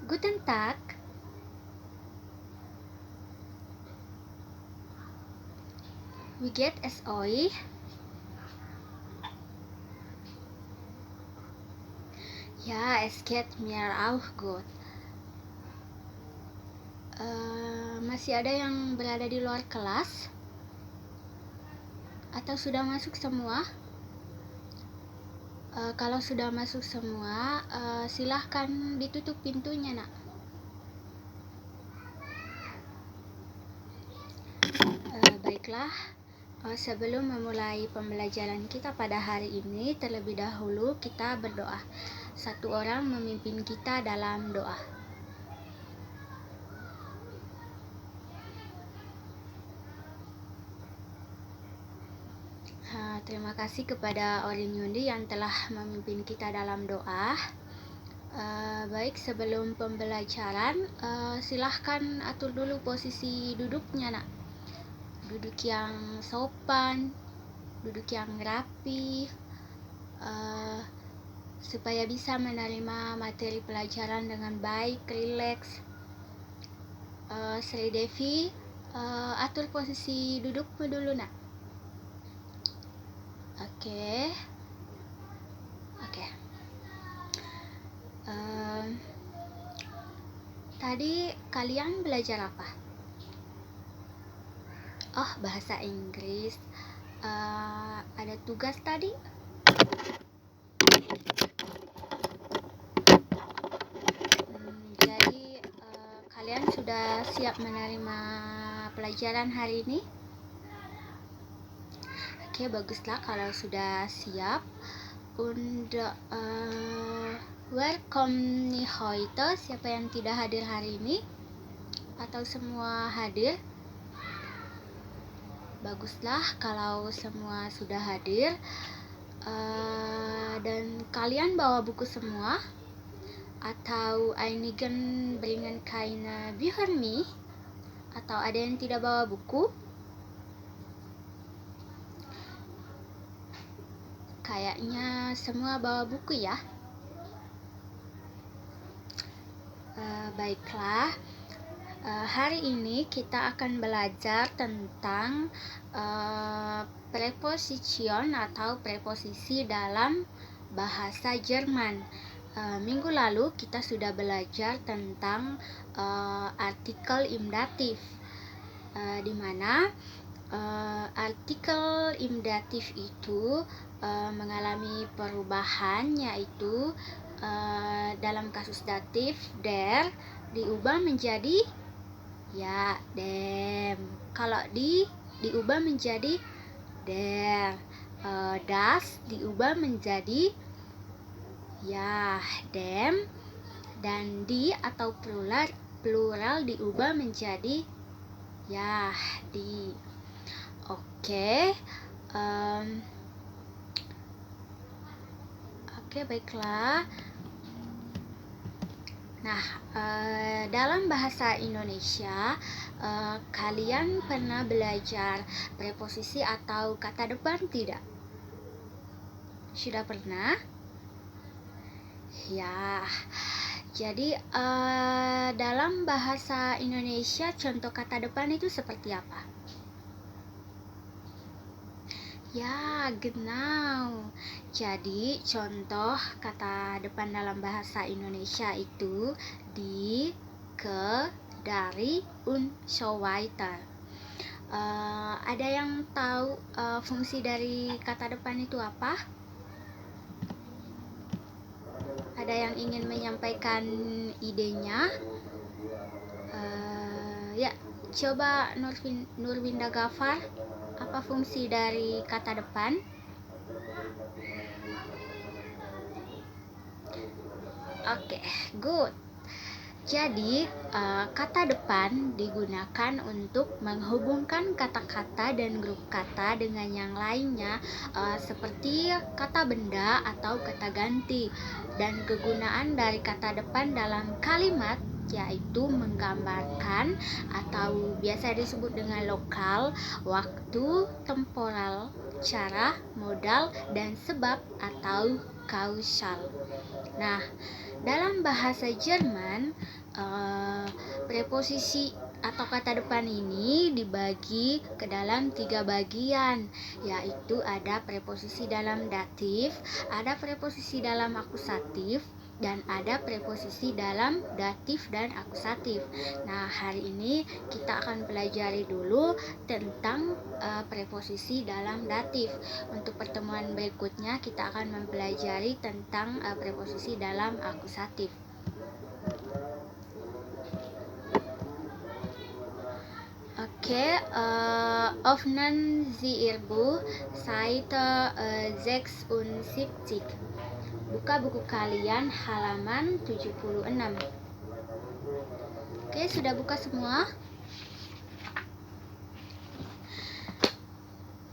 Guten Tag. Wie geht es euch? Ja, es geht mir auch gut. Masih ada yang berada di luar kelas? Atau sudah masuk semua? Kalau sudah masuk semua, silahkan ditutup pintunya, nak. Baiklah, sebelum memulai pembelajaran kita pada hari ini, terlebih dahulu kita berdoa. Satu orang memimpin kita dalam doa. Terima kasih kepada Orin Yundi yang telah memimpin kita dalam doa. Baik, sebelum pembelajaran, silahkan atur dulu posisi duduknya, nak. Duduk yang sopan, duduk yang rapi, supaya bisa menerima materi pelajaran dengan baik, rileks. Sri Devi, atur posisi dudukmu dulu, nak. Oke. Tadi kalian belajar apa? Oh, bahasa Inggris. Ada tugas tadi? Jadi kalian sudah siap menerima pelajaran hari ini? Oke, baguslah kalau sudah siap. Und welcome nih heute. Siapa yang tidak hadir hari ini? Atau semua hadir? Baguslah kalau semua sudah hadir. Dan kalian bawa buku semua? Atau einigen bringen keine Bücher mit? Atau ada yang tidak bawa buku? Kayaknya semua bawa buku ya. Baiklah, hari ini kita akan belajar tentang preposition atau preposisi dalam bahasa Jerman. Minggu lalu kita sudah belajar tentang artikel imdatif, di mana artikel imdatif itu mengalami perubahan, yaitu dalam kasus datif der diubah menjadi ya dem. Kalau diubah menjadi der, das diubah menjadi ya dem, dan di atau plural diubah menjadi ya di. Oke, baiklah. Nah, dalam bahasa Indonesia, kalian pernah belajar preposisi atau kata depan tidak? Sudah pernah? Ya, jadi dalam bahasa Indonesia contoh kata depan itu seperti apa? Ya, genau. Jadi contoh kata depan dalam bahasa Indonesia itu di, ke, dari, und so weiter. Ada yang tahu fungsi dari kata depan itu apa? Ada yang ingin menyampaikan idenya? Ya, coba Nurwinda Gafar, apa fungsi dari kata depan? Oke, good. Jadi, kata depan digunakan untuk menghubungkan kata-kata dan grup kata dengan yang lainnya, seperti kata benda atau kata ganti. Dan kegunaan dari kata depan dalam kalimat yaitu menggambarkan atau biasa disebut dengan lokal, waktu, temporal, cara, modal, dan sebab atau kausal. Nah, Dalam bahasa Jerman, preposisi atau kata depan ini dibagi ke dalam 3 bagian, yaitu ada preposisi dalam datif, ada preposisi dalam akusatif, dan ada preposisi dalam datif dan akusatif. Nah, hari ini kita akan pelajari dulu tentang preposisi dalam datif. Untuk pertemuan berikutnya kita akan mempelajari tentang preposisi dalam akusatif. Oke, öffnen Sie Ihr Buch, Seite 76. Buka buku kalian halaman 76. Oke, sudah buka semua?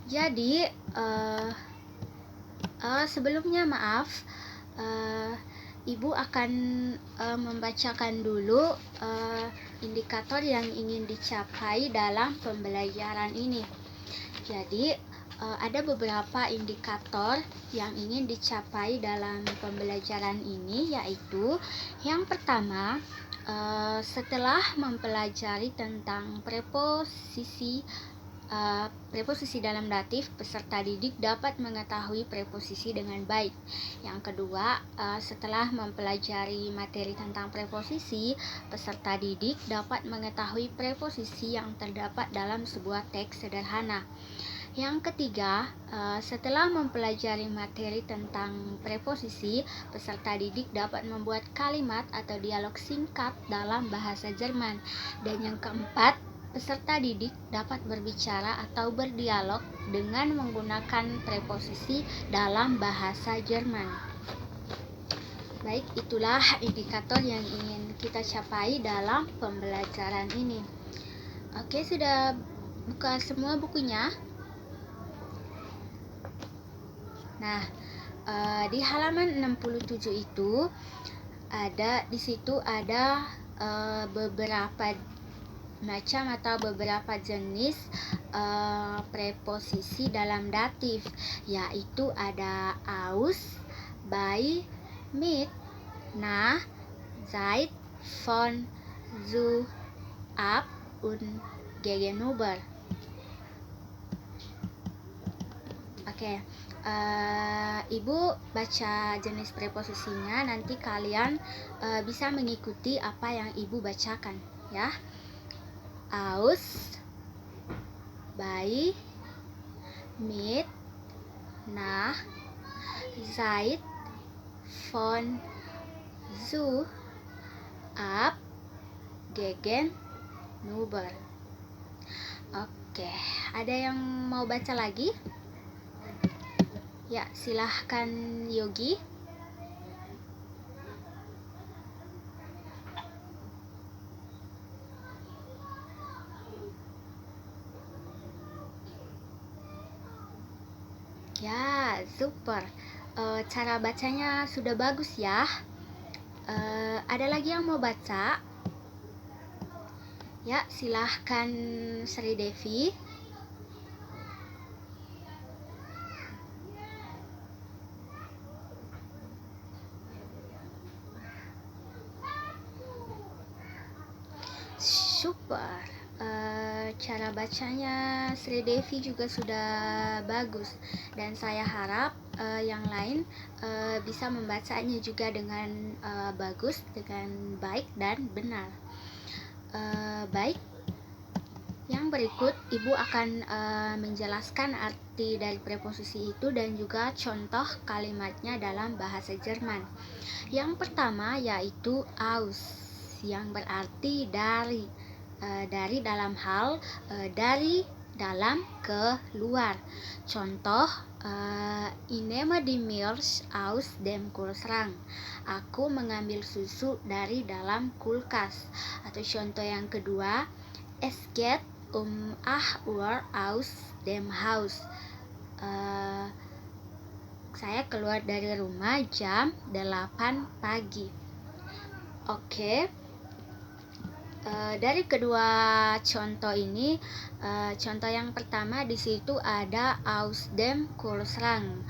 Jadi, sebelumnya maaf, Ibu akan membacakan dulu indikator yang ingin dicapai dalam pembelajaran ini. Jadi, ada beberapa indikator yang ingin dicapai dalam pembelajaran ini, yaitu yang pertama, setelah mempelajari tentang preposisi dalam datif, peserta didik dapat mengetahui preposisi dengan baik. Yang kedua, setelah mempelajari materi tentang preposisi, peserta didik dapat mengetahui preposisi yang terdapat dalam sebuah teks sederhana. Yang ketiga, setelah mempelajari materi tentang preposisi, peserta didik dapat membuat kalimat atau dialog singkat dalam bahasa Jerman. Dan yang keempat, peserta didik dapat berbicara atau berdialog dengan menggunakan preposisi dalam bahasa Jerman. Baik, itulah indikator yang ingin kita capai dalam pembelajaran ini. Oke, sudah buka semua bukunya? Nah, di halaman 67 itu di situ ada beberapa macam atau beberapa jenis preposisi dalam datif, yaitu ada aus, bei, mit, nach, seit, von, zu, ab, und gegenüber. Oke, Ibu baca jenis preposisinya, nanti kalian bisa mengikuti apa yang Ibu bacakan, ya. Aus, bei, mit, nach, seit, von, zu, ab, gegenüber. Oke, ada yang mau baca lagi? Ya, silahkan Yogi. Ya, super. Cara bacanya sudah bagus ya. Ada lagi yang mau baca? Ya, silahkan Sri Devi. Super. Cara bacanya Sri Devi juga sudah bagus, dan saya harap yang lain bisa membacanya juga dengan bagus, dengan baik dan benar. Baik, yang berikut Ibu akan menjelaskan arti dari preposisi itu dan juga contoh kalimatnya dalam bahasa Jerman. Yang pertama yaitu aus, yang berarti dari dalam hal, dari dalam ke luar. Contoh, ich nehme die Milch aus dem Kühlschrank. Aku mengambil susu dari dalam kulkas. Atau contoh yang kedua, es geht 8 Uhr aus dem Haus. Saya keluar dari rumah jam 8 pagi. Oke. Dari kedua contoh ini, contoh yang pertama di situ ada aus dem Kühlschrank.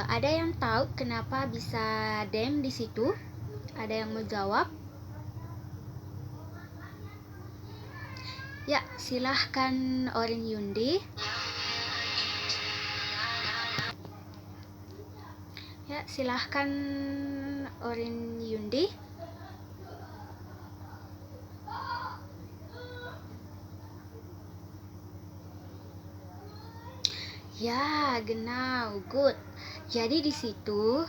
Ada yang tahu kenapa bisa dem di situ? Ada yang mau jawab? Ya, silahkan Orin Yundi. Ya, silahkan Orin Yundi. Ya, genau, good. Jadi di situ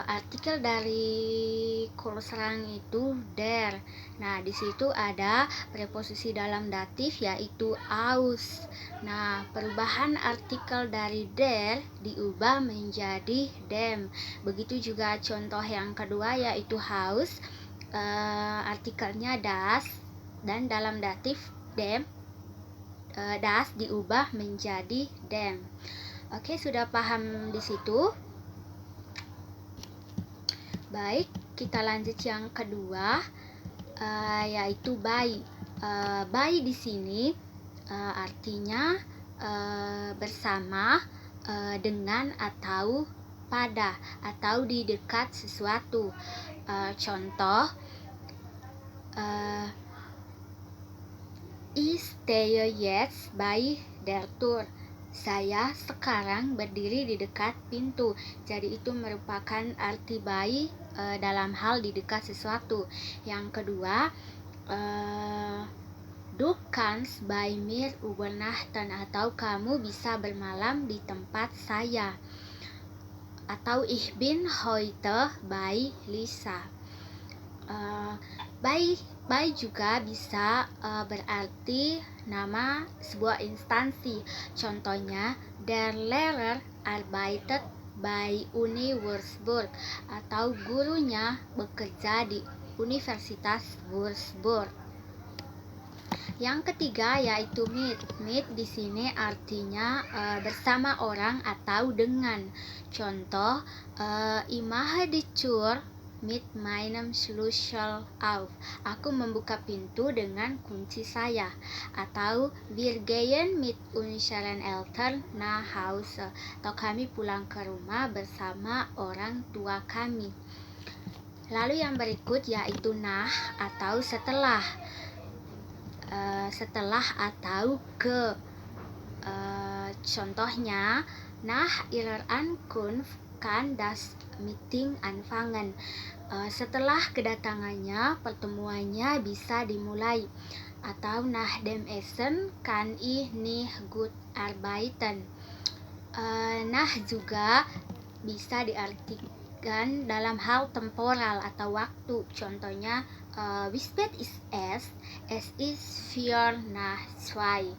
artikel dari Coursera itu der. Nah, di situ ada preposisi dalam datif yaitu aus. Nah, perubahan artikel dari der diubah menjadi dem. Begitu juga contoh yang kedua yaitu haus. Artikelnya das dan dalam datif dem. Das diubah menjadi dem. Oke, sudah paham di situ? Baik, kita lanjut yang kedua, yaitu by. By di sini artinya bersama, dengan atau pada atau di dekat sesuatu. Contoh, I stay jetzt by der Tür. Saya sekarang berdiri di dekat pintu. Jadi itu merupakan arti by dalam hal di dekat sesuatu. Yang kedua, du kannst bei mir übernachten, atau kamu bisa bermalam di tempat saya. Atau ich bin heute bei Lisa. By juga bisa berarti nama sebuah instansi. Contohnya, der Lehrer arbeitet bei Uni Würzburg, atau gurunya bekerja di Universitas Würzburg. Yang ketiga yaitu mit. Mit di sini artinya bersama orang atau dengan. Contoh, ich mache die Tür mit meinem Schlüssel auf. Aku membuka pintu dengan kunci saya. Atau wir gehen mit unseren Eltern nach Hause. Atau kami pulang ke rumah bersama orang tua kami. Lalu yang berikut yaitu nach atau setelah. Setelah atau ke. Contohnya, nach ihrer Ankunft kann das Meeting anfangen. Setelah kedatangannya, pertemuannya bisa dimulai. Atau nach dem Essen kann ich nicht gut arbeiten. Nah juga bisa diartikan dalam hal temporal atau waktu. Contohnya, wie spät ist es? Es ist 4 nach 2.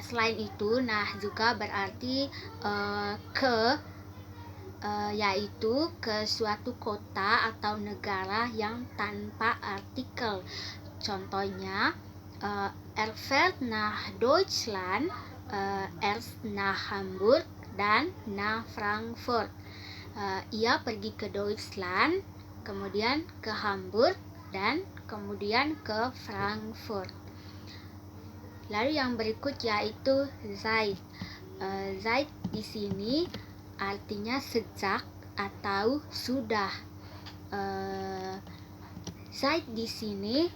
Selain itu, nah juga berarti ke, yaitu ke suatu kota atau negara yang tanpa artikel. Contohnya, er fährt nach Deutschland, erst nach Hamburg dan nach Frankfurt. Ia pergi ke Deutschland, kemudian ke Hamburg, dan kemudian ke Frankfurt. Lalu yang berikut yaitu seit. Seit di sini artinya sejak atau sudah. Seit di sini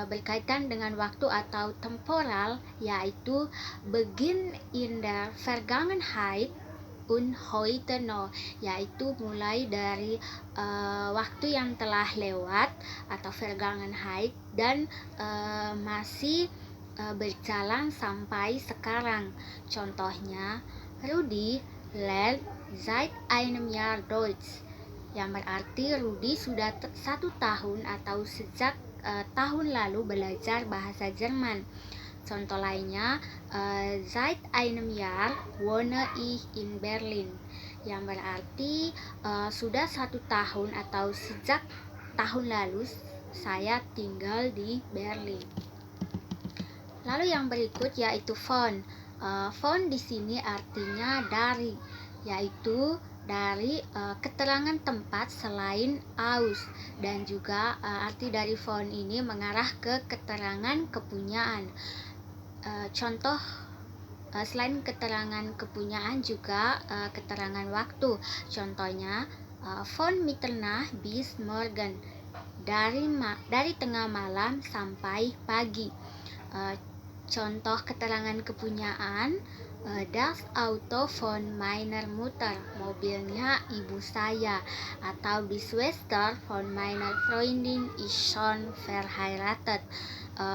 berkaitan dengan waktu atau temporal, yaitu begin in der Vergangenheit und heute noch, yaitu mulai dari waktu yang telah lewat atau Vergangenheit dan masih berjalan sampai sekarang. Contohnya, Rudi lernt seit einem Jahr Deutsch, yang berarti Rudi sudah 1 tahun atau sejak tahun lalu belajar bahasa Jerman. Contoh lainnya, seit einem Jahr wohne ich in Berlin, yang berarti sudah 1 tahun atau sejak tahun lalu saya tinggal di Berlin. Lalu yang berikut yaitu von. Von di sini artinya dari, yaitu dari keterangan tempat selain aus, dan juga arti dari von ini mengarah ke keterangan kepunyaan. Contoh selain keterangan kepunyaan juga keterangan waktu. Contohnya, von Mitternacht bis morgen, dari tengah malam sampai pagi. Contoh keterangan kepunyaan, das Auto von meiner Mutter, mobilnya ibu saya, atau die Schwester von meiner Freundin ist schon verheiratet,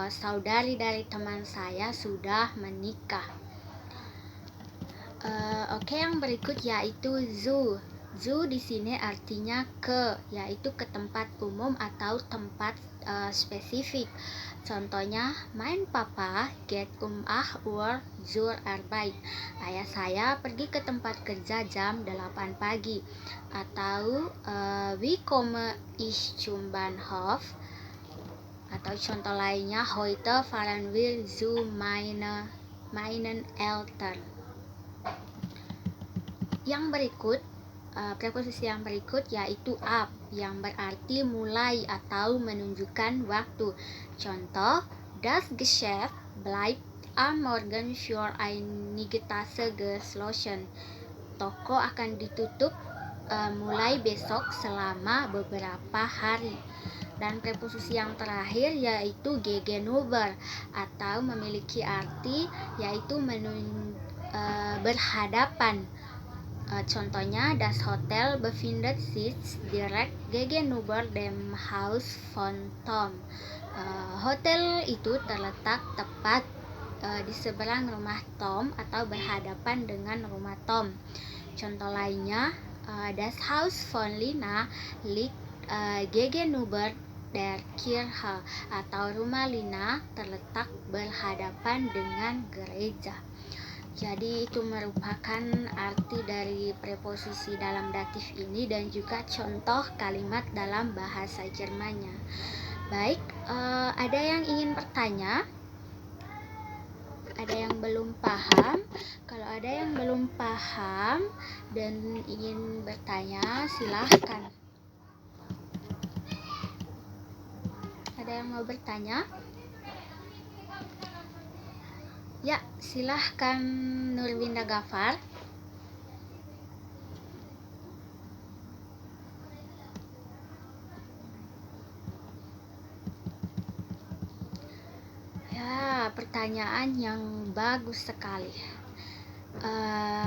saudari dari teman saya sudah menikah. Oke, yang berikut yaitu Zoo. Zoo di sini artinya ke, yaitu ke tempat umum atau tempat spesifik. Contohnya, mein Papa geht 8 Uhr zur Arbeit. Ayah saya pergi ke tempat kerja jam 8 pagi. Atau wie komme ich zum Bahnhof? Atau contoh lainnya, heute fahren wir zu meinen Eltern. Yang berikut, preposisi yang berikut yaitu ab, yang berarti mulai atau menunjukkan waktu. Contoh, das Geschäft bleibt am Morgen für einige Tage geschlossen. Toko akan ditutup mulai besok selama beberapa hari. Dan preposisi yang terakhir yaitu gegenüber, atau memiliki arti yaitu berhadapan. Contohnya, das Hotel befindet sich direkt gegenüber dem Haus von Tom. Hotel itu terletak tepat di seberang rumah Tom atau berhadapan dengan rumah Tom. Contoh lainnya, das Haus von Lina liegt gegenüber der Kirche, atau rumah Lina terletak berhadapan dengan gereja. Jadi itu merupakan arti dari preposisi dalam datif ini dan juga contoh kalimat dalam bahasa Jermannya. Baik, ada yang ingin bertanya? Ada yang belum paham? Kalau ada yang belum paham dan ingin bertanya, silahkan. Ada yang mau bertanya? Ya, silahkan Nurwinda Gafar. Ya, pertanyaan yang bagus sekali.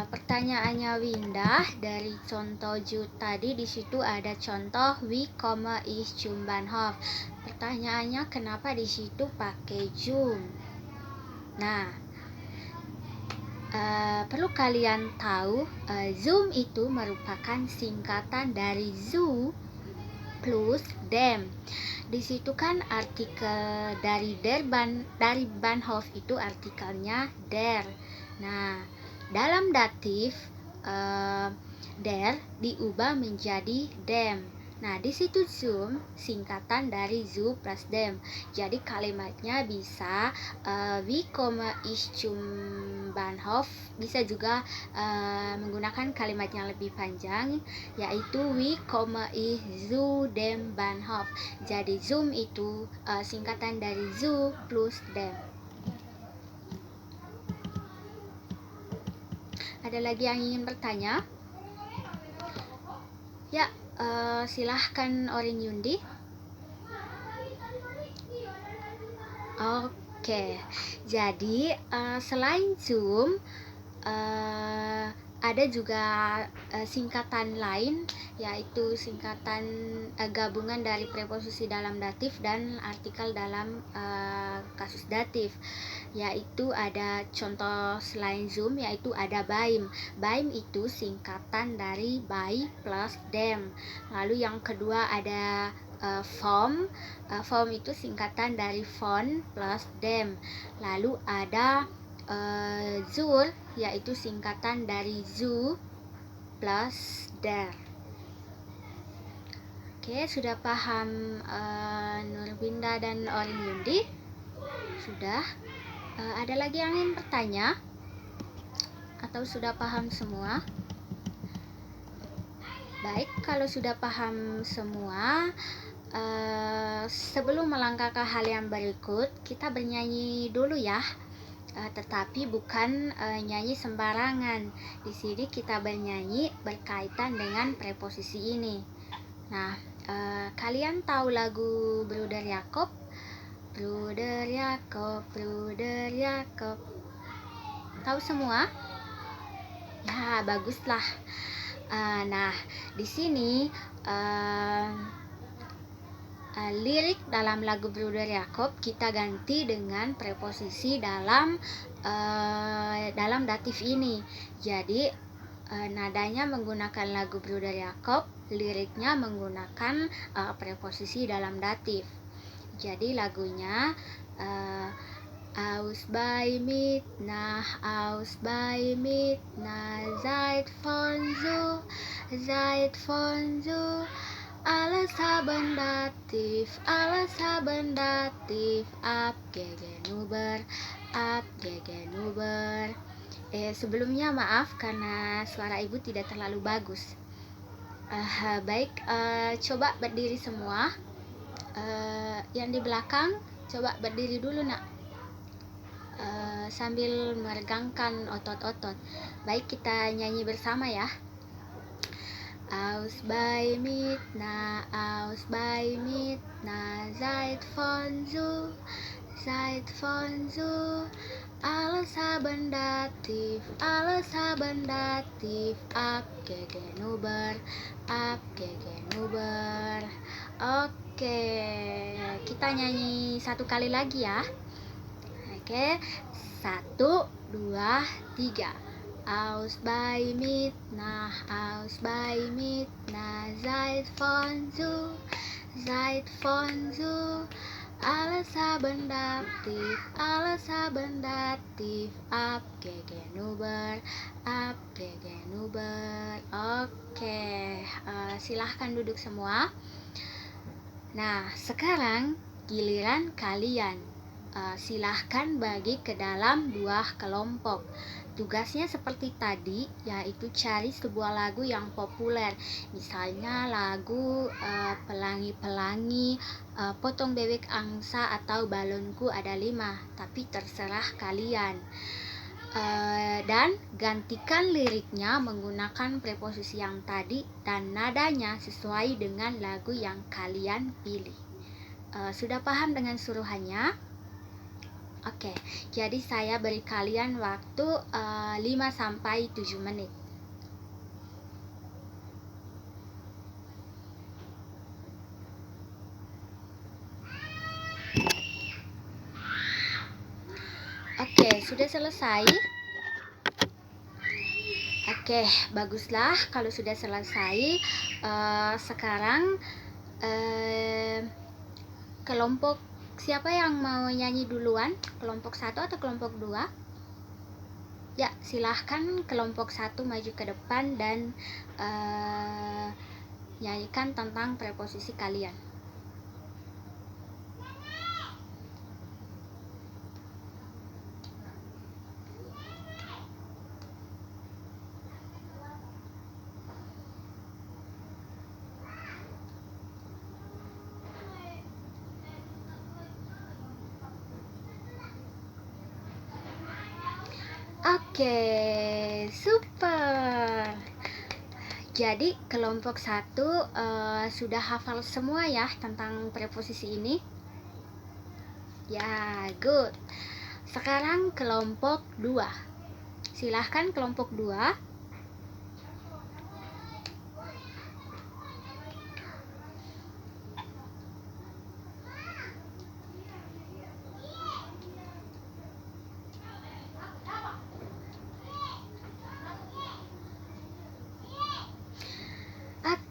Pertanyaannya Winda dari contoh Jud tadi, di situ ada contoh wie komme ich zum Bahnhof. Pertanyaannya kenapa di situ pakai zum? Nah, perlu kalian tahu, zum itu merupakan singkatan dari zoo plus dem. Di situ kan artikel dari dari Bahnhof itu artikelnya der. Nah, dalam datif der diubah menjadi dem. Nah, di situ zum singkatan dari zoo plus dem. Jadi kalimatnya bisa wie komme ich zum Bahnhof, bisa juga menggunakan kalimat yang lebih panjang yaitu wie komme ich zu dem Bahnhof. Jadi zum itu singkatan dari zoo plus dem. Ada lagi yang ingin bertanya? Ya, silahkan Orin Yundi. Oke, jadi selain Zoom ada juga singkatan lain, yaitu singkatan gabungan dari preposisi dalam datif dan artikel dalam kasus datif, yaitu ada contoh selain Zoom, yaitu ada Baim. Baim itu singkatan dari by plus dem. Lalu yang kedua ada vom. Vom itu singkatan dari von plus dem. Lalu ada zur, yaitu singkatan dari zoo plus der. Oke, sudah paham Nurwinda dan Orin Yundi? Sudah? Ada lagi yang ingin bertanya? Atau sudah paham semua? Baik, kalau sudah paham semua, sebelum melangkah ke hal yang berikut, kita bernyanyi dulu ya. tetapi bukan nyanyi sembarangan. Di sini kita bernyanyi berkaitan dengan preposisi ini. Nah, kalian tahu lagu Bruder Jakob? Bruder Jakob, Bruder Jakob. Tahu semua? Ya, baguslah. Nah, di sini lirik dalam lagu Bruder Jakob kita ganti dengan preposisi dalam datif ini. Jadi nadanya menggunakan lagu Bruder Jakob, liriknya menggunakan preposisi dalam datif. Jadi lagunya Aus bei Mitnah, aus bei Mitnah, seid von so, alles haben dativ, ab gegenüber. Sebelumnya maaf karena suara ibu tidak terlalu bagus. Baik, coba berdiri semua. Yang di belakang coba berdiri dulu nak, sambil meregangkan otot-otot. Baik, kita nyanyi bersama ya. Aus bei Mitnah, seid von so, alles haben dativ, ab gegenüber. Oke, kita nyanyi satu kali lagi ya. Oke, 1, 2, 3. Aus bei Mitnah, seid von so, alles haben dativ, ab gegenüber. Oke, silahkan duduk semua. Nah, sekarang giliran kalian. Silahkan bagi ke dalam 2 kelompok. Tugasnya seperti tadi, yaitu cari sebuah lagu yang populer. Misalnya lagu Pelangi-Pelangi, Potong Bebek Angsa, atau Balonku Ada 5. Tapi terserah kalian. Dan gantikan liriknya menggunakan preposisi yang tadi dan nadanya sesuai dengan lagu yang kalian pilih. Sudah paham dengan suruhannya? Oke, jadi saya beri kalian waktu 5-7 menit. Oke, sudah selesai? Oke, baguslah kalau sudah selesai. Sekarang kelompok siapa yang mau nyanyi duluan? Kelompok 1 atau kelompok 2? Ya, silahkan kelompok 1 maju ke depan dan nyanyikan tentang preposisi kalian. Oke, super. Jadi kelompok 1 sudah hafal semua ya tentang preposisi ini? Ya, good. Sekarang kelompok 2. Silahkan kelompok 2.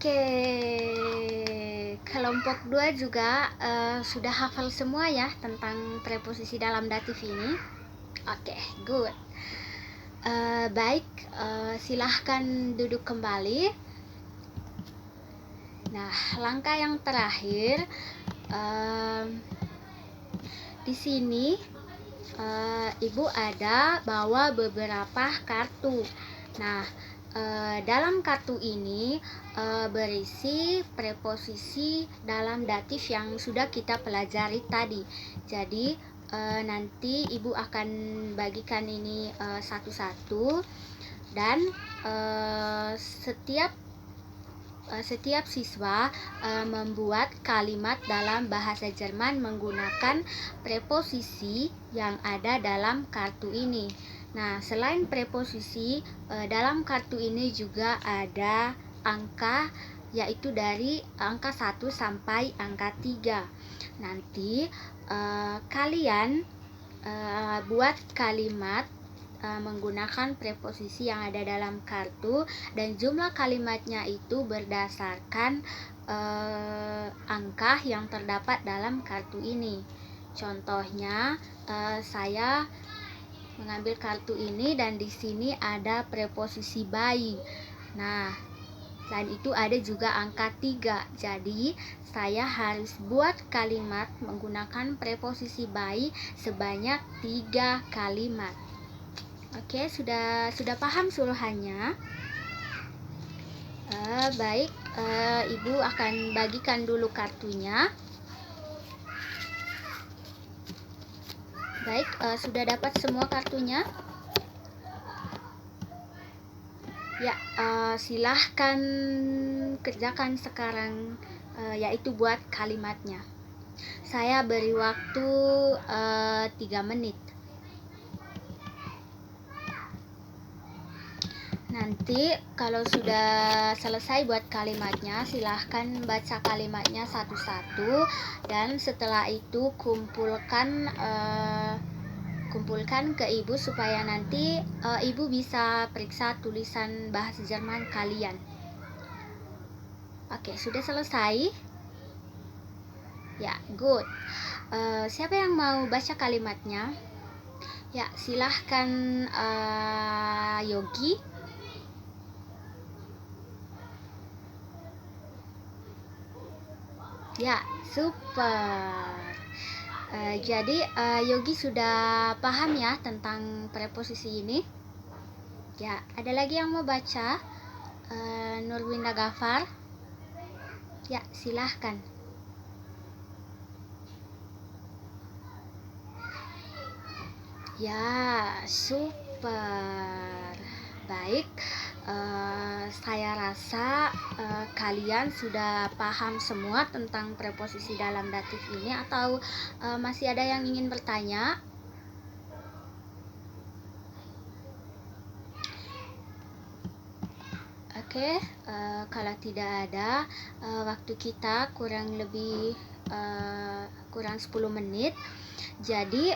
Oke, kelompok 2 juga sudah hafal semua ya tentang preposisi dalam datif ini. Oke, good. Baik, silahkan duduk kembali. Nah, langkah yang terakhir, di sini ibu ada bawa beberapa kartu. Nah, dalam kartu ini berisi preposisi dalam datif yang sudah kita pelajari tadi. Jadi nanti ibu akan bagikan ini satu-satu, dan setiap siswa membuat kalimat dalam bahasa Jerman menggunakan preposisi yang ada dalam kartu ini. Nah, selain preposisi, dalam kartu ini juga ada angka, yaitu dari angka 1 sampai angka 3. Nanti kalian buat kalimat menggunakan preposisi yang ada dalam kartu, dan jumlah kalimatnya itu berdasarkan angka yang terdapat dalam kartu ini. Contohnya, saya mengambil kartu ini dan di sini ada preposisi by. Nah, selain itu ada juga angka 3. Jadi, saya harus buat kalimat menggunakan preposisi by sebanyak 3 kalimat. Oke, sudah paham suruhannya? Baik, ibu akan bagikan dulu kartunya. Baik, sudah dapat semua kartunya? Ya, silahkan kerjakan sekarang, yaitu buat kalimatnya. Saya beri waktu 3 menit. Nanti kalau sudah selesai buat kalimatnya, silahkan baca kalimatnya satu-satu, dan setelah itu kumpulkan ke ibu supaya nanti ibu bisa periksa tulisan bahasa Jerman kalian. Oke, sudah selesai? Ya, good. Siapa yang mau baca kalimatnya? Ya, silahkan Yogi. Ya, super. Jadi Yogi sudah paham ya tentang preposisi ini? Ya, ada lagi yang mau baca? Nurwinda Gafar? Ya, silahkan. Ya, super. Baik, saya rasa kalian sudah paham semua tentang preposisi dalam datif ini, atau masih ada yang ingin bertanya? Oke, kalau tidak ada, waktu kita kurang lebih kurang 10 menit. Jadi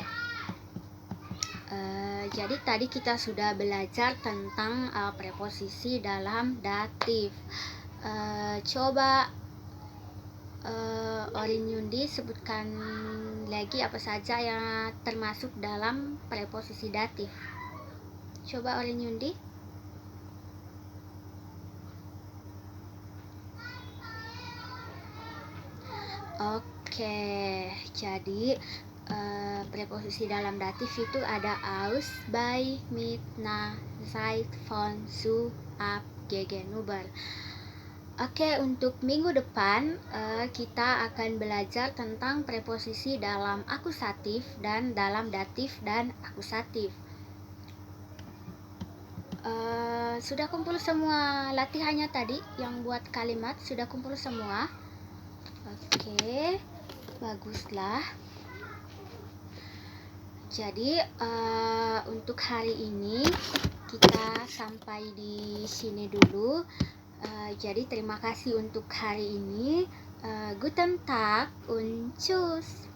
tadi kita sudah belajar tentang preposisi dalam datif. Coba Orin Yundi sebutkan lagi apa saja yang termasuk dalam preposisi datif. Coba Orin Yundi. Oke, jadi preposisi dalam datif itu ada aus, bei, mit, na, seit, von, zu, ab, gegenüber. Oke, untuk minggu depan kita akan belajar tentang preposisi dalam akusatif dan dalam datif dan akusatif. Sudah kumpul semua latihannya tadi yang buat kalimat? Sudah kumpul semua? Oke, baguslah. Jadi untuk hari ini kita sampai di sini dulu. Jadi terima kasih untuk hari ini. Guten Tag und tschüss.